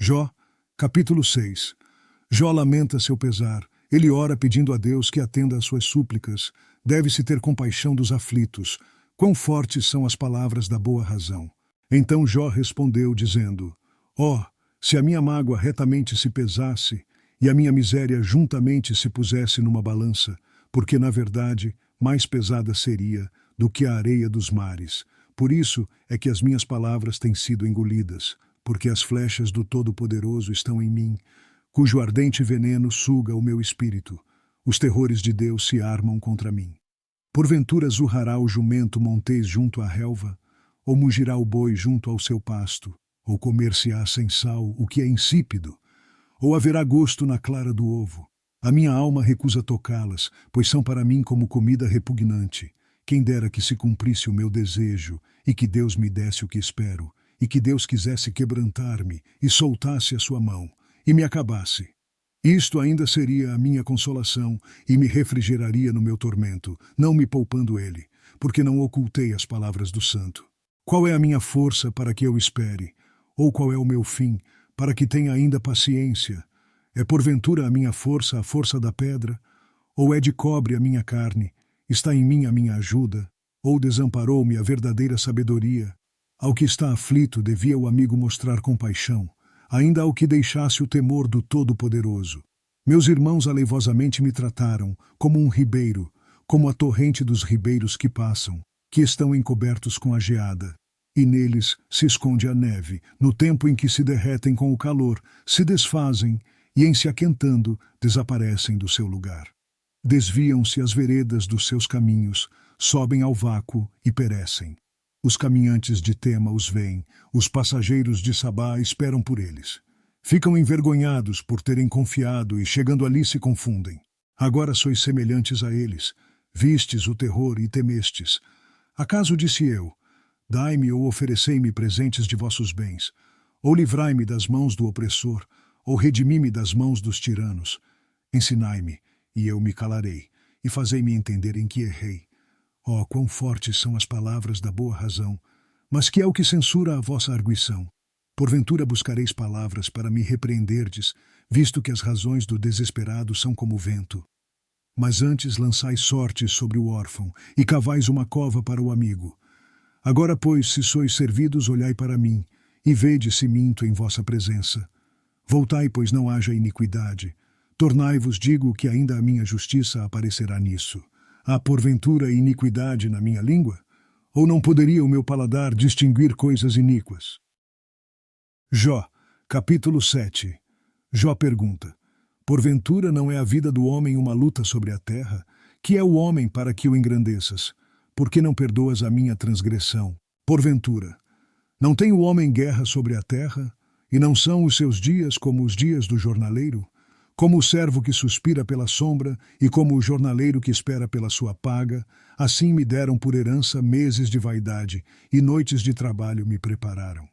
Jó, capítulo 6. Jó lamenta seu pesar. Ele ora pedindo a Deus que atenda às suas súplicas. Deve-se ter compaixão dos aflitos. Quão fortes são as palavras da boa razão. Então Jó respondeu, dizendo: se a minha mágoa retamente se pesasse, e a minha miséria juntamente se pusesse numa balança, porque, na verdade, mais pesada seria do que a areia dos mares. Por isso é que as minhas palavras têm sido engolidas, porque as flechas do Todo-Poderoso estão em mim, cujo ardente veneno suga o meu espírito. Os terrores de Deus se armam contra mim. Porventura zurrará o jumento montês junto à relva? Ou mugirá o boi junto ao seu pasto? Ou comer-se-á sem sal o que é insípido? Ou haverá gosto na clara do ovo? A minha alma recusa tocá-las, pois são para mim como comida repugnante. Quem dera que se cumprisse o meu desejo, e que Deus me desse o que espero, e que Deus quisesse quebrantar-me, e soltasse a sua mão, e me acabasse. Isto ainda seria a minha consolação, e me refrigeraria no meu tormento, não me poupando ele, porque não ocultei as palavras do santo. Qual é a minha força para que eu espere? Ou qual é o meu fim, para que tenha ainda paciência? É porventura a minha força a força da pedra? Ou é de cobre a minha carne? Está em mim a minha ajuda? Ou desamparou-me a verdadeira sabedoria? Ao que está aflito devia o amigo mostrar compaixão, ainda ao que deixasse o temor do Todo-Poderoso. Meus irmãos aleivosamente me trataram, como um ribeiro, como a torrente dos ribeiros que passam, que estão encobertos com a geada. E neles se esconde a neve, no tempo em que se derretem com o calor, se desfazem, e em se aquentando, desaparecem do seu lugar. Desviam-se as veredas dos seus caminhos, sobem ao vácuo e perecem. Os caminhantes de Tema os veem, os passageiros de Sabá esperam por eles. Ficam envergonhados por terem confiado e, chegando ali, se confundem. Agora sois semelhantes a eles, vistes o terror e temestes. Acaso disse eu: dai-me ou oferecei-me presentes de vossos bens, ou livrai-me das mãos do opressor, ou redimi-me das mãos dos tiranos. Ensinai-me, e eu me calarei, e fazei-me entender em que errei. Quão fortes são as palavras da boa razão, mas que é o que censura a vossa arguição? Porventura buscareis palavras para me repreenderdes, visto que as razões do desesperado são como o vento. Mas antes lançais sortes sobre o órfão, e cavais uma cova para o amigo. Agora, pois, se sois servidos, olhai para mim, e vede se minto em vossa presença. Voltai, pois não haja iniquidade. Tornai-vos, digo, que ainda a minha justiça aparecerá nisso. Há porventura iniquidade na minha língua? Ou não poderia o meu paladar distinguir coisas iníquas? Jó, capítulo 7. Jó pergunta: porventura não é a vida do homem uma luta sobre a terra? Que é o homem para que o engrandeças? Por que não perdoas a minha transgressão? Porventura, não tem o homem guerra sobre a terra? E não são os seus dias como os dias do jornaleiro? Como o servo que suspira pela sombra e como o jornaleiro que espera pela sua paga, assim me deram por herança meses de vaidade e noites de trabalho me prepararam.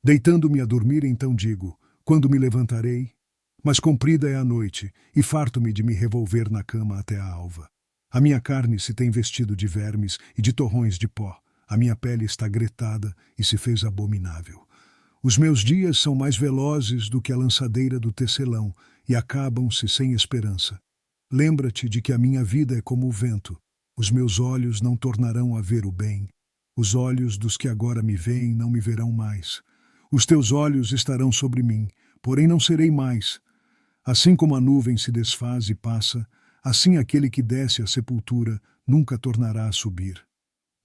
Deitando-me a dormir, então digo: quando me levantarei? Mas comprida é a noite, e farto-me de me revolver na cama até a alva. A minha carne se tem vestido de vermes e de torrões de pó. A minha pele está gretada e se fez abominável. Os meus dias são mais velozes do que a lançadeira do tecelão, e acabam-se sem esperança. Lembra-te de que a minha vida é como o vento. Os meus olhos não tornarão a ver o bem. Os olhos dos que agora me veem não me verão mais. Os teus olhos estarão sobre mim, porém não serei mais. Assim como a nuvem se desfaz e passa, assim aquele que desce à sepultura nunca tornará a subir.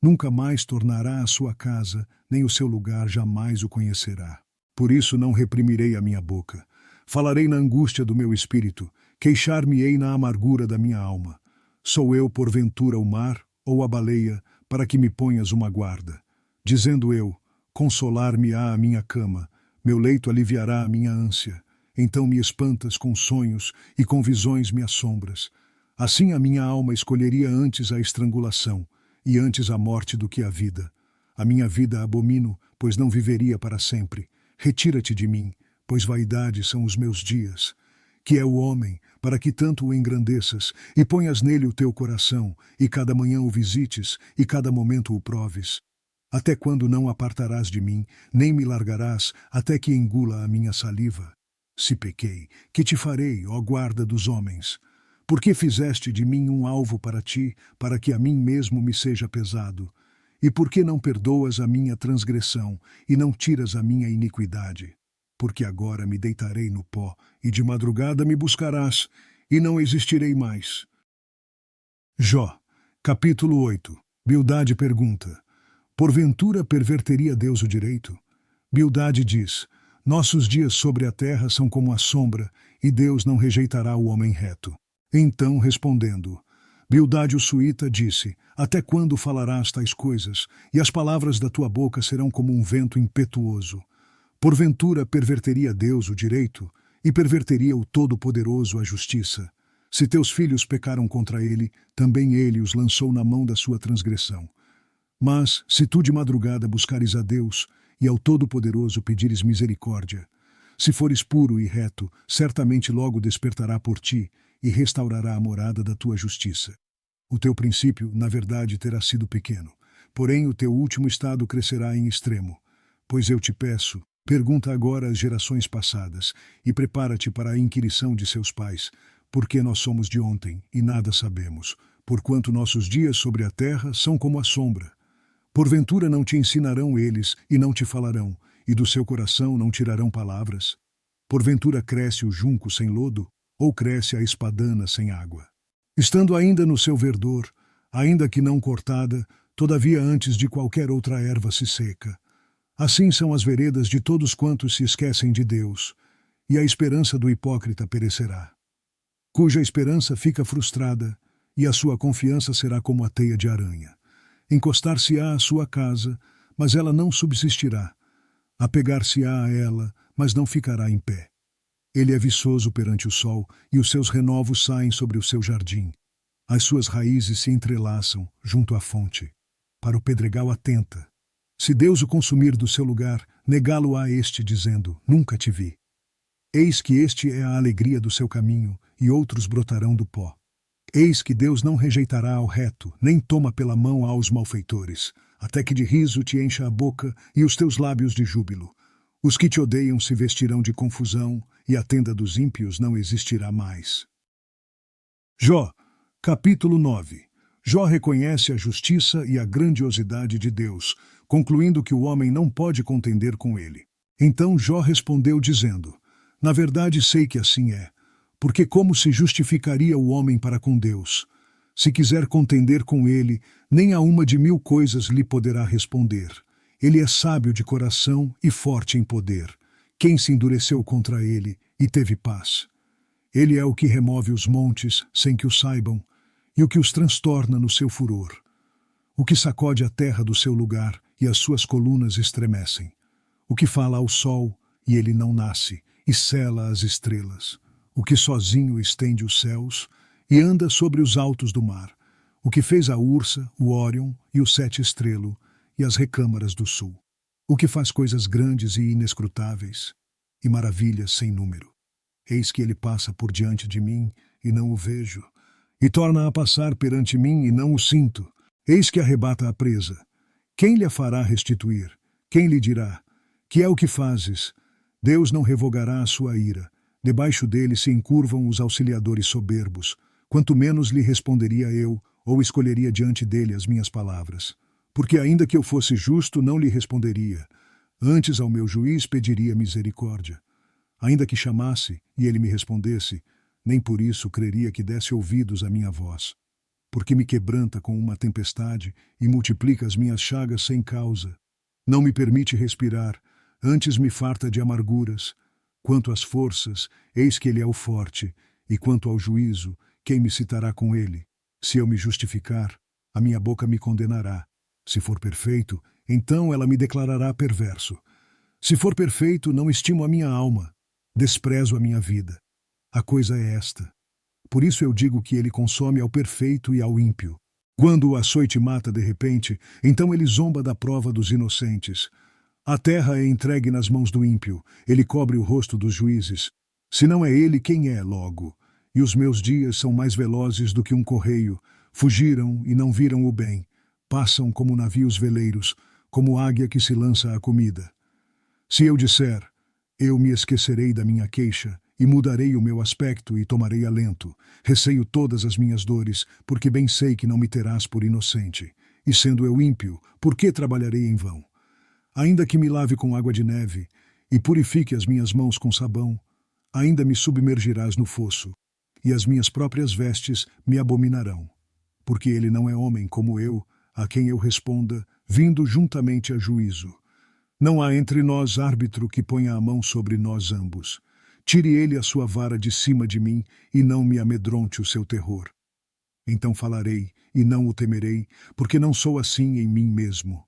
Nunca mais tornará à sua casa, nem o seu lugar jamais o conhecerá. Por isso não reprimirei a minha boca. Falarei na angústia do meu espírito, queixar-me-ei na amargura da minha alma. Sou eu, porventura, o mar, ou a baleia, para que me ponhas uma guarda? Dizendo eu: consolar-me-á a minha cama, meu leito aliviará a minha ânsia. Então me espantas com sonhos, e com visões me assombras. Assim a minha alma escolheria antes a estrangulação, e antes a morte do que a vida. A minha vida abomino, pois não viveria para sempre. Retira-te de mim, pois vaidade são os meus dias. Que é o homem, para que tanto o engrandeças, e ponhas nele o teu coração, e cada manhã o visites, e cada momento o proves. Até quando não apartarás de mim, nem me largarás, até que engula a minha saliva? Se pequei, que te farei, ó guarda dos homens? Por que fizeste de mim um alvo para ti, para que a mim mesmo me seja pesado? E por que não perdoas a minha transgressão, e não tiras a minha iniquidade? Porque agora me deitarei no pó, e de madrugada me buscarás, e não existirei mais. Jó, capítulo 8. Bildade pergunta: porventura perverteria Deus o direito? Bildade diz: nossos dias sobre a terra são como a sombra, e Deus não rejeitará o homem reto. Então, respondendo, Bildade o suíta disse: até quando falarás tais coisas, e as palavras da tua boca serão como um vento impetuoso? Porventura perverteria Deus o direito, e perverteria o Todo-Poderoso a justiça? Se teus filhos pecaram contra ele, também ele os lançou na mão da sua transgressão. Mas, se tu de madrugada buscares a Deus, e ao Todo-Poderoso pedires misericórdia, se fores puro e reto, certamente logo despertará por ti, e restaurará a morada da tua justiça. O teu princípio, na verdade, terá sido pequeno, porém o teu último estado crescerá em extremo. Pois eu te peço, pergunta agora às gerações passadas, e prepara-te para a inquirição de seus pais, porque nós somos de ontem, e nada sabemos, porquanto nossos dias sobre a terra são como a sombra. Porventura não te ensinarão eles, e não te falarão, e do seu coração não tirarão palavras? Porventura cresce o junco sem lodo, ou cresce a espadana sem água? Estando ainda no seu verdor, ainda que não cortada, todavia antes de qualquer outra erva se seca. Assim são as veredas de todos quantos se esquecem de Deus, e a esperança do hipócrita perecerá. Cuja esperança fica frustrada, e a sua confiança será como a teia de aranha. Encostar-se-á à sua casa, mas ela não subsistirá. Apegar-se-á a ela, mas não ficará em pé. Ele é viçoso perante o sol, e os seus renovos saem sobre o seu jardim. As suas raízes se entrelaçam junto à fonte. Para o pedregal atenta. Se Deus o consumir do seu lugar, negá-lo-á este, dizendo: nunca te vi. Eis que este é a alegria do seu caminho, e outros brotarão do pó. Eis que Deus não rejeitará ao reto, nem toma pela mão aos malfeitores, até que de riso te encha a boca e os teus lábios de júbilo. Os que te odeiam se vestirão de confusão, e a tenda dos ímpios não existirá mais. Jó, capítulo 9. Jó reconhece a justiça e a grandiosidade de Deus, concluindo que o homem não pode contender com ele. Então Jó respondeu dizendo: na verdade sei que assim é, porque como se justificaria o homem para com Deus? Se quiser contender com ele, nem a uma de 1000 coisas lhe poderá responder. Ele é sábio de coração e forte em poder. Quem se endureceu contra ele e teve paz? Ele é o que remove os montes sem que o saibam, e o que os transtorna no seu furor. O que sacode a terra do seu lugar e as suas colunas estremecem. O que fala ao sol e ele não nasce, e cela as estrelas. O que sozinho estende os céus e anda sobre os altos do mar. O que fez a Ursa, o Órion e o Sete Estrelo e as recâmaras do sul. O que faz coisas grandes e inescrutáveis e maravilhas sem número. Eis que ele passa por diante de mim e não o vejo, e torna a passar perante mim e não o sinto. Eis que arrebata a presa. Quem lhe a fará restituir? Quem lhe dirá: que é o que fazes? Deus não revogará a sua ira. Debaixo dele se encurvam os auxiliadores soberbos. Quanto menos lhe responderia eu, ou escolheria diante dele as minhas palavras. Porque ainda que eu fosse justo, não lhe responderia. Antes ao meu juiz pediria misericórdia. Ainda que chamasse e ele me respondesse, nem por isso creria que desse ouvidos à minha voz. Porque me quebranta com uma tempestade e multiplica as minhas chagas sem causa. Não me permite respirar, antes me farta de amarguras. Quanto às forças, eis que ele é o forte, e quanto ao juízo, quem me citará com ele? Se eu me justificar, a minha boca me condenará. Se for perfeito, então ela me declarará perverso. Se for perfeito, não estimo a minha alma, desprezo a minha vida. A coisa é esta. Por isso eu digo que ele consome ao perfeito e ao ímpio. Quando o açoite mata de repente, então ele zomba da prova dos inocentes. A terra é entregue nas mãos do ímpio, ele cobre o rosto dos juízes. Se não é ele, quem é, logo? E os meus dias são mais velozes do que um correio. Fugiram e não viram o bem. Passam como navios veleiros. como águia que se lança à comida. Se eu disser, eu me esquecerei da minha queixa, e mudarei o meu aspecto e tomarei alento, receio todas as minhas dores, porque bem sei que não me terás por inocente. E sendo eu ímpio, por que trabalharei em vão? Ainda que me lave com água de neve, e purifique as minhas mãos com sabão, ainda me submergirás no fosso, e as minhas próprias vestes me abominarão. Porque ele não é homem como eu, a quem eu responda, vindo juntamente a juízo. Não há entre nós árbitro que ponha a mão sobre nós ambos. Tire ele a sua vara de cima de mim, e não me amedronte o seu terror. Então falarei, e não o temerei, porque não sou assim em mim mesmo.